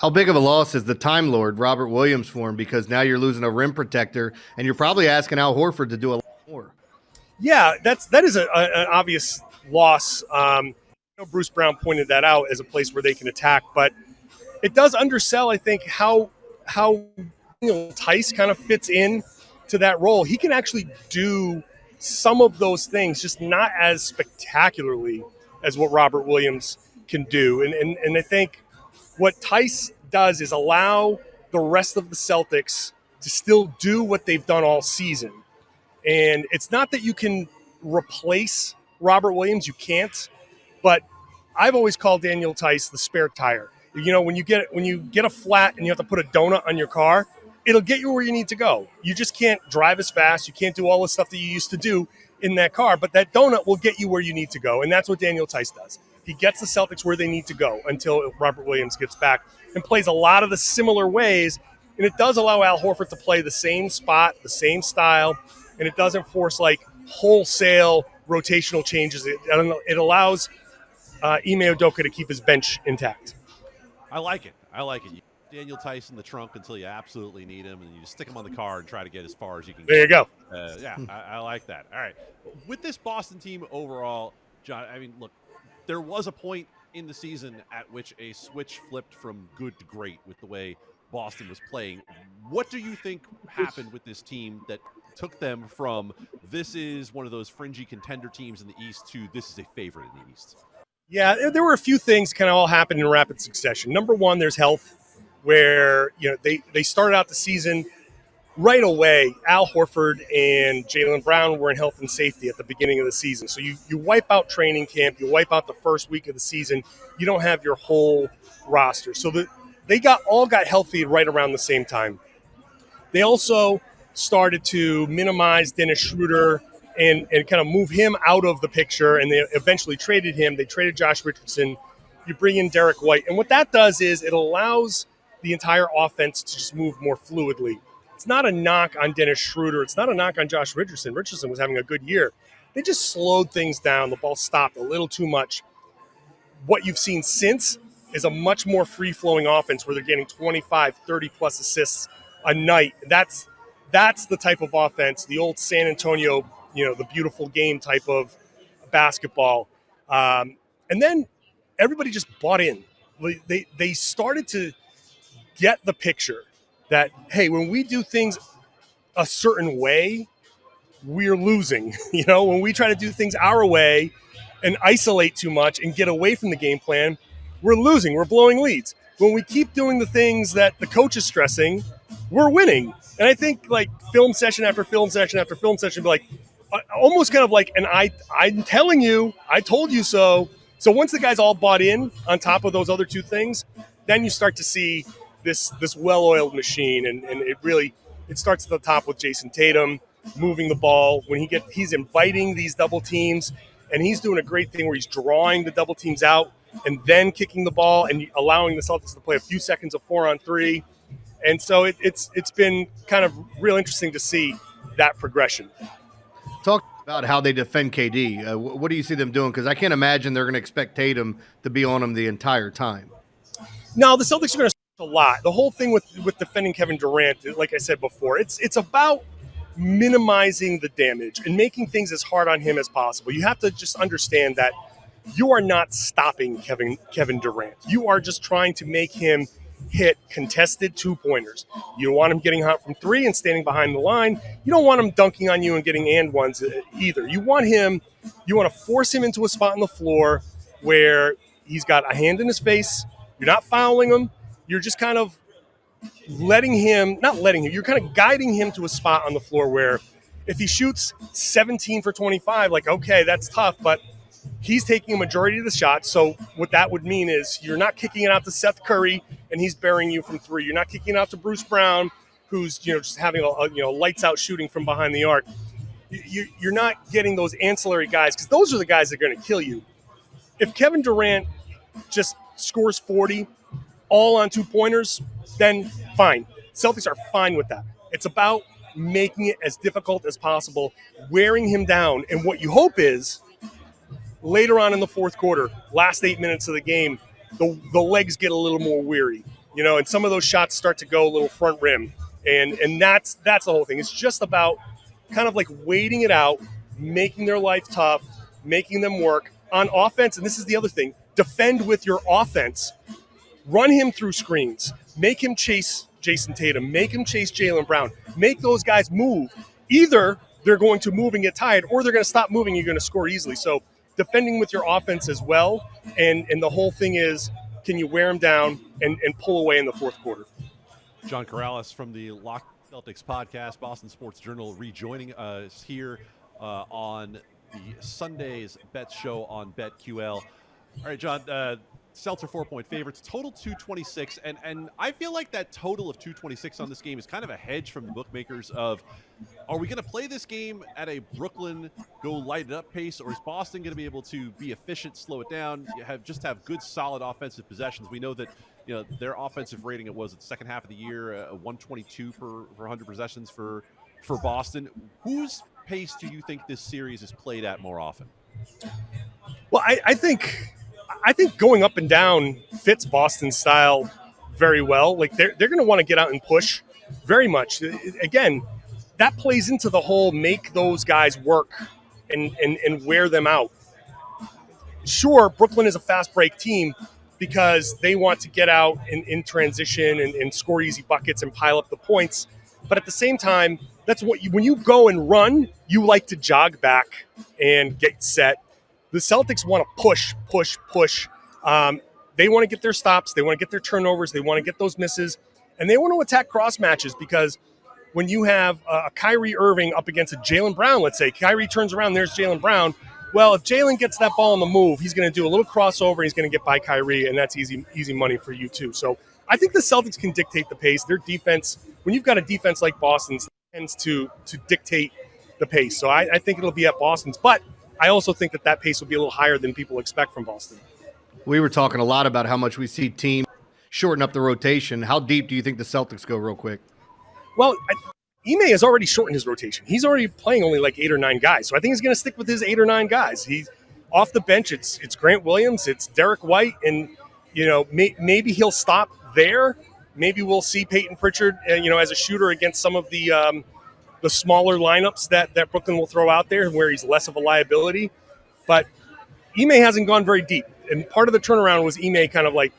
How big of a loss is the Time Lord, Robert Williams, for him? Because now you're losing a rim protector, and you're probably asking Al Horford to do a lot more. Yeah, that is an obvious loss. Bruce Brown pointed that out as a place where they can attack, but it does undersell, I think, how Tice kind of fits in to that role. He can actually do some of those things, just not as spectacularly as what Robert Williams can do. And I think what Tice does is allow the rest of the Celtics to still do what they've done all season. And it's not that you can replace Robert Williams, you can't, but I've always called Daniel Tice the spare tire. When you get a flat and you have to put a donut on your car, it'll get you where you need to go. You just can't drive as fast. You can't do all the stuff that you used to do in that car, but that donut will get you where you need to go, and that's what Daniel Tice does. He gets the Celtics where they need to go until Robert Williams gets back and plays a lot of the similar ways, and it does allow Al Horford to play the same spot, the same style, and it doesn't force like wholesale rotational changes. It allows Ime Udoka to keep his bench intact. I like it. Daniel Tice in the trunk until you absolutely need him, and you just stick him on the car and try to get as far as you can. There you go. I like that. All right. With this Boston team overall, John, I mean, look, there was a point in the season at which a switch flipped from good to great with the way Boston was playing. What do you think happened with this team that took them from this is one of those fringy contender teams in the East to this is a favorite in the East? Yeah, there were a few things kind of all happened in rapid succession. Number one, there's health, where they started out the season right away. Al Horford and Jaylen Brown were in health and safety at the beginning of the season. So you wipe out training camp, you wipe out the first week of the season, you don't have your whole roster. So they all got healthy right around the same time. They also started to minimize Dennis Schroeder and kind of move him out of the picture, and they eventually traded him. They traded Josh Richardson. You bring in Derek White. And what that does is it allows the entire offense to just move more fluidly. It's not a knock on Dennis Schroeder. It's not a knock on Josh Richardson. Richardson was having a good year. They just slowed things down. The ball stopped a little too much. What you've seen since is a much more free-flowing offense where they're getting 25, 30-plus assists a night. That's the type of offense, the old San Antonio, the beautiful game type of basketball. And then everybody just bought in. They started to get the picture that, hey, when we do things a certain way, we're losing. When we try to do things our way and isolate too much and get away from the game plan, we're losing. We're blowing leads. When we keep doing the things that the coach is stressing, we're winning. And I think like film session after film session after film session, be like almost kind of like an I'm telling you, I told you so. So once the guys all bought in on top of those other two things, then you start to see this well-oiled machine, and it starts at the top with Jason Tatum moving the ball. When he's inviting these double teams, and he's doing a great thing where he's drawing the double teams out and then kicking the ball and allowing the Celtics to play a few seconds of 4-on-3. And so it's been kind of real interesting to see that progression. Talk about how they defend KD. What do you see them doing? Because I can't imagine they're going to expect Tatum to be on him the entire time. No, the Celtics are going to a lot. The whole thing with defending Kevin Durant, like I said before, it's about minimizing the damage and making things as hard on him as possible. You have to just understand that you are not stopping Kevin Durant. You are just trying to make him hit contested two-pointers. You don't want him getting hot from three and standing behind the line. You don't want him dunking on you and getting and ones either. You want to force him into a spot on the floor where he's got a hand in his face. You're not fouling him. You're just kind of you're kind of guiding him to a spot on the floor where if he shoots 17 for 25, like, okay, that's tough, but he's taking a majority of the shots. So what that would mean is you're not kicking it out to Seth Curry and he's burying you from three. You're not kicking it out to Bruce Brown, who's just having a lights out shooting from behind the arc. You're not getting those ancillary guys, because those are the guys that are going to kill you. If Kevin Durant just scores 40 all on two-pointers, then fine. Celtics are fine with that. It's about making it as difficult as possible, wearing him down. And what you hope is later on in the fourth quarter, last 8 minutes of the game, the legs get a little more weary. and some of those shots start to go a little front rim, and that's the whole thing. It's just about kind of like waiting it out, making their life tough, making them work on offense. And this is the other thing: defend with your offense. Run him through screens. Make him chase Jason Tatum. Make him chase Jaylen Brown. Make those guys move. Either they're going to move and get tired, or they're going to stop moving. You're going to score easily. So defending with your offense as well. And the whole thing is, can you wear them down and pull away in the fourth quarter? John Karalis from the Locked Celtics podcast, Boston Sports Journal, rejoining us here on the Sunday's Bet Show on BetQL. All right, John, Celts are 4-point favorites, total 226, and I feel like that total of 226 on this game is kind of a hedge from the bookmakers of, are we going to play this game at a Brooklyn go light it up pace, or is Boston going to be able to be efficient, slow it down, have good solid offensive possessions? We know that their offensive rating, it was at the second half of the year, 122 per 100 possessions for Boston. Whose pace do you think this series is played at more often? Well, I think going up and down fits Boston's style very well. Like they're going to want to get out and push very much. Again, that plays into the whole make those guys work and wear them out. Sure, Brooklyn is a fast break team because they want to get out in transition and score easy buckets and pile up the points. But at the same time, that's when you go and run, you like to jog back and get set. The Celtics want to push. They want to get their stops. They want to get their turnovers. They want to get those misses. And they want to attack cross matches, because when you have a Kyrie Irving up against a Jaylen Brown, let's say, Kyrie turns around, there's Jaylen Brown. Well, if Jaylen gets that ball on the move, he's going to do a little crossover. He's going to get by Kyrie, and that's easy money for you too. So I think the Celtics can dictate the pace. Their defense, when you've got a defense like Boston's, tends to dictate the pace. So I think it'll be at Boston's. But I also think that pace will be a little higher than people expect from Boston. We were talking a lot about how much we see teams shorten up the rotation. How deep do you think the Celtics go real quick? Well, Ime has already shortened his rotation. He's already playing only like 8 or 9 guys. So I think he's going to stick with his 8 or 9 guys. He's off the bench. It's Grant Williams. It's Derek White. And, maybe he'll stop there. Maybe we'll see Peyton Pritchard, as a shooter against some of the smaller lineups that Brooklyn will throw out there, where he's less of a liability. But Ime hasn't gone very deep. And part of the turnaround was Ime kind of like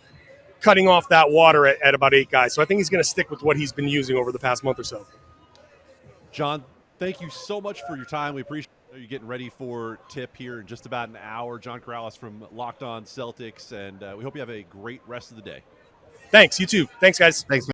cutting off that water at about 8 guys. So I think he's going to stick with what he's been using over the past month or so. John, thank you so much for your time. We appreciate you getting ready for tip here in just about an hour. John Karalis from Locked On Celtics, and we hope you have a great rest of the day. Thanks. You too. Thanks, guys. Thanks, man.